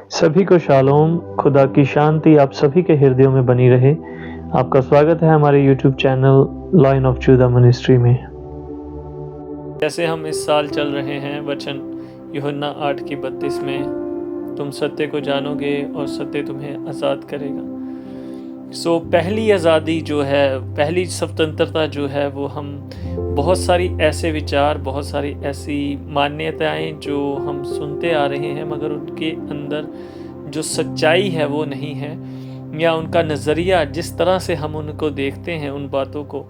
सभी को शालोम, खुदा की शांति आप सभी के हृदयों में बनी रहे। आपका स्वागत है हमारे YouTube channel line of Judah ministry में। जैसे हम इस साल चल रहे हैं वचन यूहन्ना 8:32 में, तुम सत्य को जानोगे और सत्य तुम्हें आज़ाद करेगा। पहली आज़ादी जो है, पहली स्वतंत्रता जो है, वो हम बहुत सारी ऐसे विचार, बहुत सारी ऐसी मान्यताएं जो हम सुनते आ रहे हैं, मगर उनके अंदर जो सच्चाई है वो नहीं है, या उनका नज़रिया जिस तरह से हम उनको देखते हैं, उन बातों को,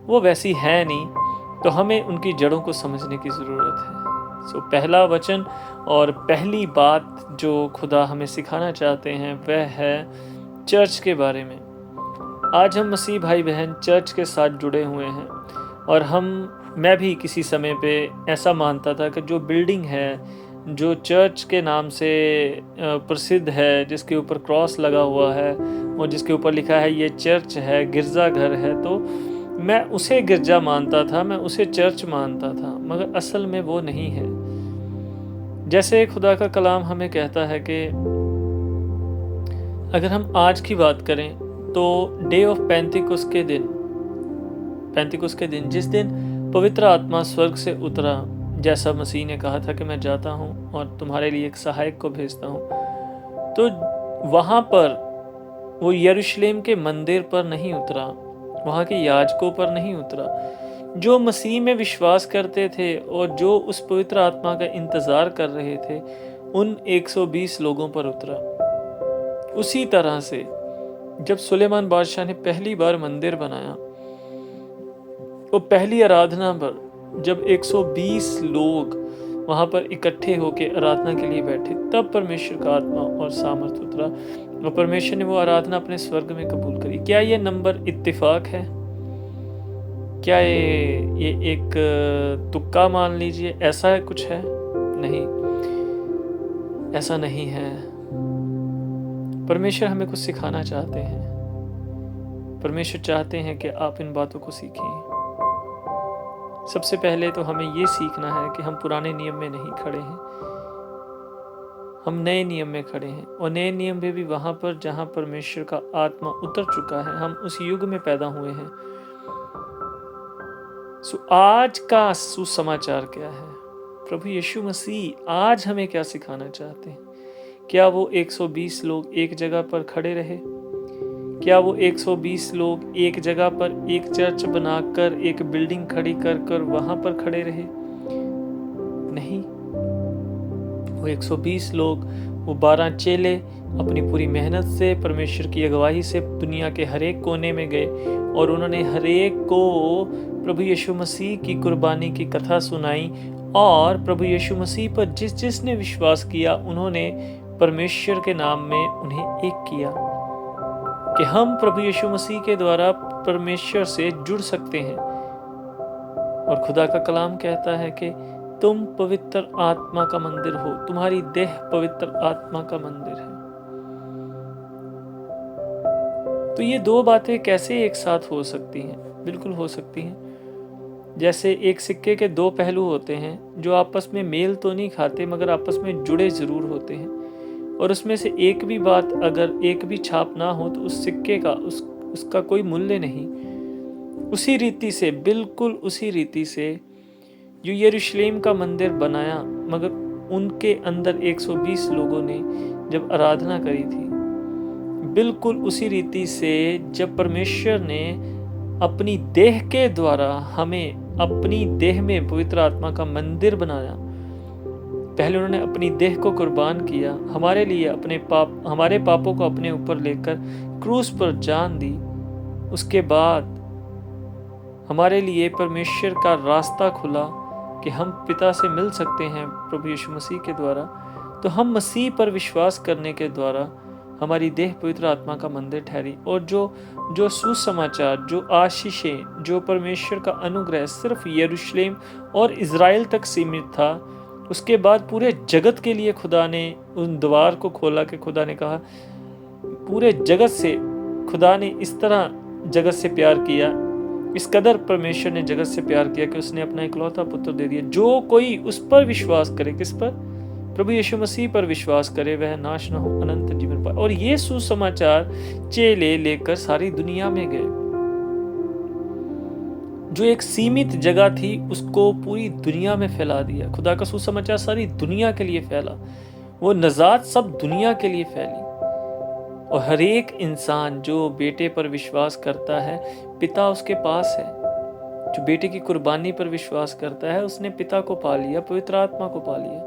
वो वैसी है नहीं। तो हमें उनकी जड़ों को समझने की ज़रूरत है। पहला वचन और पहली बात जो खुदा हमें सिखाना चाहते हैं वह है चर्च के बारे में। आज हम मसीह भाई बहन चर्च के साथ जुड़े हुए हैं, और मैं भी किसी समय पे ऐसा मानता था कि जो बिल्डिंग है, जो चर्च के नाम से प्रसिद्ध है, जिसके ऊपर क्रॉस लगा हुआ है और जिसके ऊपर लिखा है ये चर्च है, गिरजाघर है, तो मैं उसे गिरजा मानता था, मैं उसे चर्च मानता था, मगर असल में वो नहीं है। जैसे खुदा का कलाम हमें कहता है कि अगर हम आज की बात करें तो डे ऑफ पेंतिकुस्त के दिन जिस दिन पवित्र आत्मा स्वर्ग से उतरा, जैसा मसीह ने कहा था कि मैं जाता हूँ और तुम्हारे लिए एक सहायक को भेजता हूँ, तो वहाँ पर वो यरूशलेम के मंदिर पर नहीं उतरा, वहाँ के याजकों पर नहीं उतरा। जो मसीह में विश्वास करते थे और जो उस पवित्र आत्मा का इंतज़ार कर रहे थे, उन 120 लोगों पर उतरा। उसी तरह से जब सुलेमान बादशाह ने पहली बार मंदिर बनाया, वो पहली आराधना पर जब 120 लोग वहाँ पर इकट्ठे होकर आराधना के लिए बैठे, तब परमेश्वर का आत्मा और सामर्थ उतरा और परमेश्वर ने वो आराधना अपने स्वर्ग में कबूल करी। क्या ये नंबर इत्तेफाक है? क्या ये एक तुक्का मान लीजिए, ऐसा कुछ है? नहीं, ऐसा नहीं है। परमेश्वर हमें कुछ सिखाना चाहते हैं। परमेश्वर चाहते हैं कि आप इन बातों को सीखें। सबसे पहले तो हमें ये सीखना है कि हम पुराने नियम में नहीं खड़े हैं, हम नए नियम में खड़े हैं, और नए नियम में भी वहाँ पर जहाँ परमेश्वर का आत्मा उतर चुका है। हम उस युग में पैदा हुए हैं। आज का सुसमाचार क्या है? प्रभु यीशु मसीह आज हमें क्या सिखाना चाहते हैं? क्या वो 120 लोग एक जगह पर खड़े रहे? क्या वो 120 लोग एक जगह पर एक चर्च बनाकर, एक बिल्डिंग खड़ी कर वहां पर खड़े रहे? नहीं। वो 120 लोग, वो 12 चेले अपनी पूरी मेहनत से, परमेश्वर की अगुवाई से दुनिया के हर एक कोने में गए और उन्होंने हर एक को प्रभु यीशु मसीह की कुर्बानी की कथा सुनाई, और प्रभु यीशु मसीह पर जिसने विश्वास किया, उन्होंने परमेश्वर के नाम में उन्हें एक किया कि हम प्रभु यीशु मसीह के द्वारा परमेश्वर से जुड़ सकते हैं। और खुदा का कलाम कहता है कि तुम पवित्र आत्मा का मंदिर हो, तुम्हारी देह पवित्र आत्मा का मंदिर है। तो ये दो बातें कैसे एक साथ हो सकती हैं? बिल्कुल हो सकती हैं। जैसे एक सिक्के के दो पहलू होते हैं, जो आपस में मेल तो नहीं खाते, मगर आपस में जुड़े जरूर होते हैं, और उसमें से एक भी बात, अगर एक भी छाप ना हो, तो उस सिक्के का उसका कोई मूल्य नहीं। उसी रीति से, बिल्कुल उसी रीति से जो यरूशलेम का मंदिर बनाया, मगर उनके अंदर 120 लोगों ने जब आराधना करी थी, बिल्कुल उसी रीति से जब परमेश्वर ने अपनी देह के द्वारा हमें अपनी देह में पवित्र आत्मा का मंदिर बनाया, पहले उन्होंने अपनी देह को कुर्बान किया हमारे लिए, हमारे पापों को अपने ऊपर लेकर क्रूस पर जान दी। उसके बाद हमारे लिए परमेश्वर का रास्ता खुला कि हम पिता से मिल सकते हैं प्रभु यीशु मसीह के द्वारा। तो हम मसीह पर विश्वास करने के द्वारा हमारी देह पवित्र आत्मा का मंदिर ठहरी, और जो सुसमाचार, जो आशीषें, जो परमेश्वर का अनुग्रह सिर्फ यरूशलेम और इज़राइल तक सीमित था, उसके बाद पूरे जगत के लिए खुदा ने उन द्वार को खोला कि खुदा ने कहा, पूरे जगत से खुदा ने इस तरह जगत से प्यार किया, इस कदर परमेश्वर ने जगत से प्यार किया कि उसने अपना इकलौता पुत्र दे दिया। जो कोई उस पर विश्वास करे, किस पर? प्रभु यीशु मसीह पर विश्वास करे वह नाश न हो, अनंत जीवन पाए। और ये सुसमाचार चेले लेकर सारी दुनिया में गए। जो एक सीमित जगह थी उसको पूरी दुनिया में फैला दिया। खुदा का सुसमाचार सारी दुनिया के लिए फैला, वो नजात सब दुनिया के लिए फैली। और हर एक इंसान जो बेटे पर विश्वास करता है, पिता उसके पास है। जो बेटे की कुर्बानी पर विश्वास करता है, उसने पिता को पा लिया, पवित्र आत्मा को पा लिया।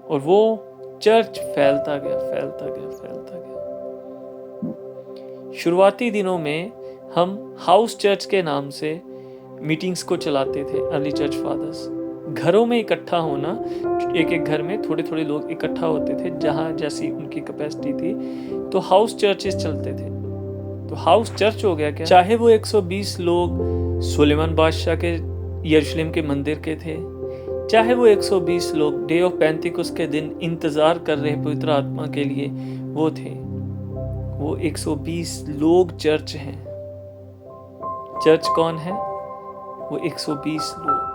और वो चर्च फैलता गया, फैलता गया, फैलता गया। शुरुआती दिनों में हम हाउस चर्च के नाम से मीटिंग्स को चलाते थे। अर्ली चर्च फादर्स घरों में इकट्ठा होना, एक एक घर में थोड़े थोड़े लोग इकट्ठा होते थे, जहां जैसी उनकी कैपेसिटी थी, तो हाउस चर्चेस चलते थे। तो हाउस चर्च हो गया क्या? चाहे वो 120 लोग सुलेमान बादशाह के यरूशलेम के मंदिर के थे, चाहे वो 120 लोग डे ऑफ पेंटिकोस्ट के दिन इंतजार कर रहे पवित्र आत्मा के लिए वो थे, वो 120 लोग चर्च हैं। चर्च कौन है? वो 120 लोग।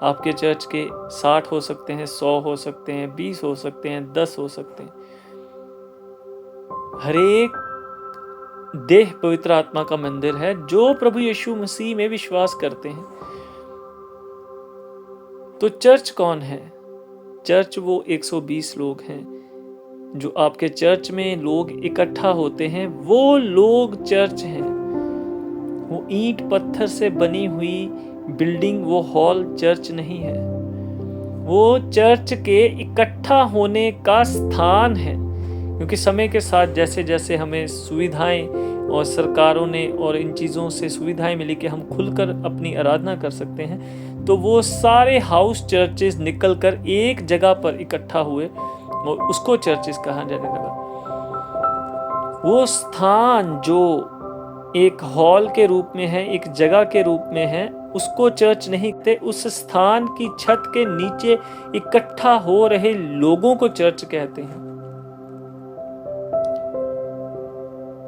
आपके चर्च के 60 हो सकते हैं, 100 हो सकते हैं, 20 हो सकते हैं, 10 हो सकते हैं। हर एक देह पवित्र आत्मा का मंदिर है जो प्रभु यीशु मसीह में विश्वास करते हैं। तो चर्च कौन है? चर्च वो 120 लोग हैं जो आपके चर्च में लोग इकट्ठा होते हैं, वो लोग चर्च हैं। वो ईंट पत्थर से बनी हुई बिल्डिंग, वो हॉल चर्च नहीं है। वो चर्च के इकट्ठा होने का स्थान है। क्योंकि समय के साथ जैसे जैसे हमें सुविधाएं और सरकारों ने और इन चीज़ों से सुविधाएं मिली कि हम खुलकर अपनी आराधना कर सकते हैं, तो वो सारे हाउस चर्चेस निकलकर एक जगह पर इकट्ठा हुए और उसको चर्चेस कहा जाने लगा। वो स्थान जो एक हॉल के रूप में है, एक जगह के रूप में है, उसको चर्च नहीं कहते। उस स्थान की छत के नीचे इकट्ठा हो रहे लोगों को चर्च कहते हैं।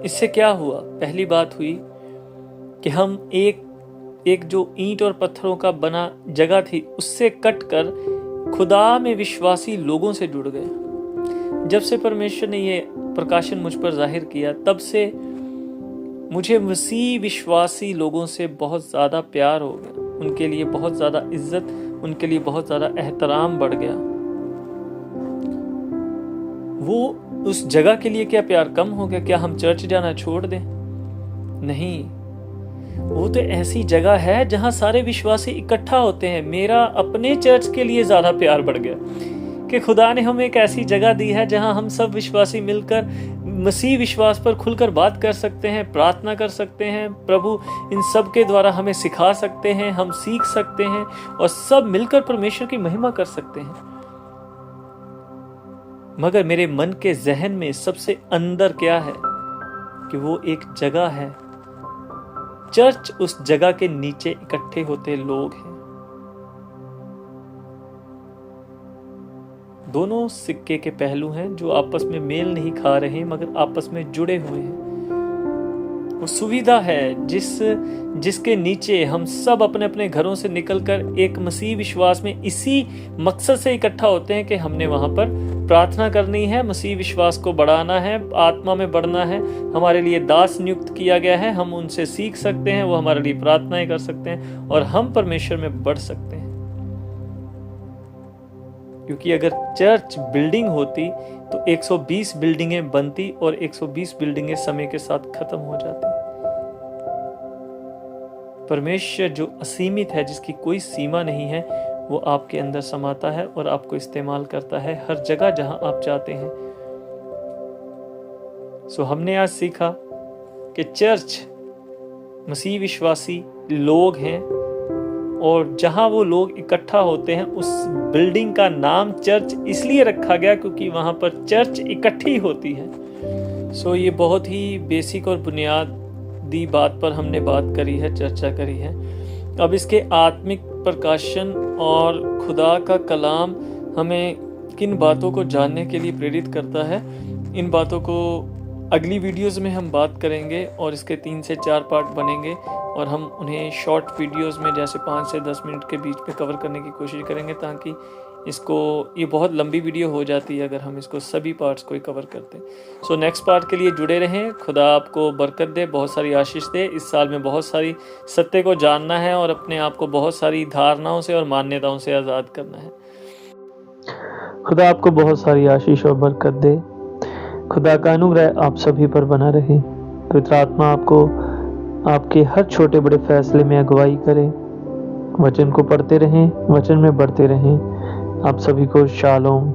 इससे क्या हुआ? पहली बात हुई कि हम एक जो ईंट और पत्थरों का बना जगह थी उससे कटकर खुदा में विश्वासी लोगों से जुड़ गए। जब से परमेश्वर ने ये प्रकाशन मुझ पर जाहिर किया, तब से मुझे मसीह विश्वासी लोगों से बहुत ज़्यादा प्यार हो गया, उनके लिए बहुत ज़्यादा इज्जत, उनके लिए बहुत ज़्यादा एहतराम बढ़ गया। वो उस जगह के लिए क्या प्यार कम हो गया? क्या हम चर्च जाना छोड़ दें? नहीं, वो तो ऐसी जगह है जहां सारे विश्वासी इकट्ठा होते हैं। मेरा अपने चर्च के लिए ज़्यादा प्यार बढ़ गया कि खुदा ने हमें एक ऐसी जगह दी है जहां हम सब विश्वासी मिलकर मसीह विश्वास पर खुलकर बात कर सकते हैं, प्रार्थना कर सकते हैं। प्रभु इन सब के द्वारा हमें सिखा सकते हैं, हम सीख सकते हैं और सब मिलकर परमेश्वर की महिमा कर सकते हैं। मगर मेरे मन के जहन में सबसे अंदर क्या है कि वो एक जगह है, चर्च उस जगह के नीचे इकट्ठे होते लोग हैं। दोनों सिक्के के पहलू हैं जो आपस में मेल नहीं खा रहे मगर आपस में जुड़े हुए हैं। वो सुविधा है जिसके नीचे हम सब अपने अपने घरों से निकलकर एक मसीह विश्वास में इसी मकसद से इकट्ठा होते हैं कि हमने वहां पर प्रार्थना करनी है, मसीह विश्वास को बढ़ाना है, आत्मा में बढ़ना है। हमारे लिए दास नियुक्त किया गया है, हम उनसे सीख सकते हैं, वो हमारे लिए प्रार्थनाएं कर सकते हैं और हम परमेश्वर में बढ़ सकते हैं। क्योंकि अगर चर्च बिल्डिंग होती तो 120 बिल्डिंगें बनती और 120 बिल्डिंगें समय के साथ खत्म हो जाती। परमेश्वर जो असीमित है, जिसकी कोई सीमा नहीं है, वो आपके अंदर समाता है और आपको इस्तेमाल करता है हर जगह जहां आप चाहते हैं। सो हमने आज सीखा कि चर्च मसीह विश्वासी लोग हैं और जहां वो लोग इकट्ठा होते हैं उस बिल्डिंग का नाम चर्च इसलिए रखा गया क्योंकि वहां पर चर्च इकट्ठी होती है। सो ये बहुत ही बेसिक और बुनियादी बात पर हमने बात करी है, चर्चा करी है। अब इसके आत्मिक प्रकाशन और खुदा का कलाम हमें किन बातों को जानने के लिए प्रेरित करता है, इन बातों को अगली वीडियोस में हम बात करेंगे और इसके 3 से 4 पार्ट बनेंगे और हम उन्हें शॉर्ट वीडियोस में जैसे 5 से 10 मिनट के बीच में कवर करने की कोशिश करेंगे, ताकि ये बहुत लंबी वीडियो हो जाती है अगर हम इसको सभी पार्ट्स को ही कवर करते हैं। सो नेक्स्ट पार्ट के लिए जुड़े रहें। खुदा आपको बरकत दे, बहुत सारी आशीष दे। इस साल में बहुत सारी सत्य को जानना है और अपने आप को बहुत सारी धारणाओं से और मान्यताओं से आज़ाद करना है। खुदा आपको बहुत सारी आशीष और बरकत दे। खुदा का अनुग्रह आप सभी पर बना रहे। पवित्र आत्मा आपको आपके हर छोटे बड़े फैसले में अगुवाई करे। वचन को पढ़ते रहें, वचन में बढ़ते रहें। आप सभी को शालोम।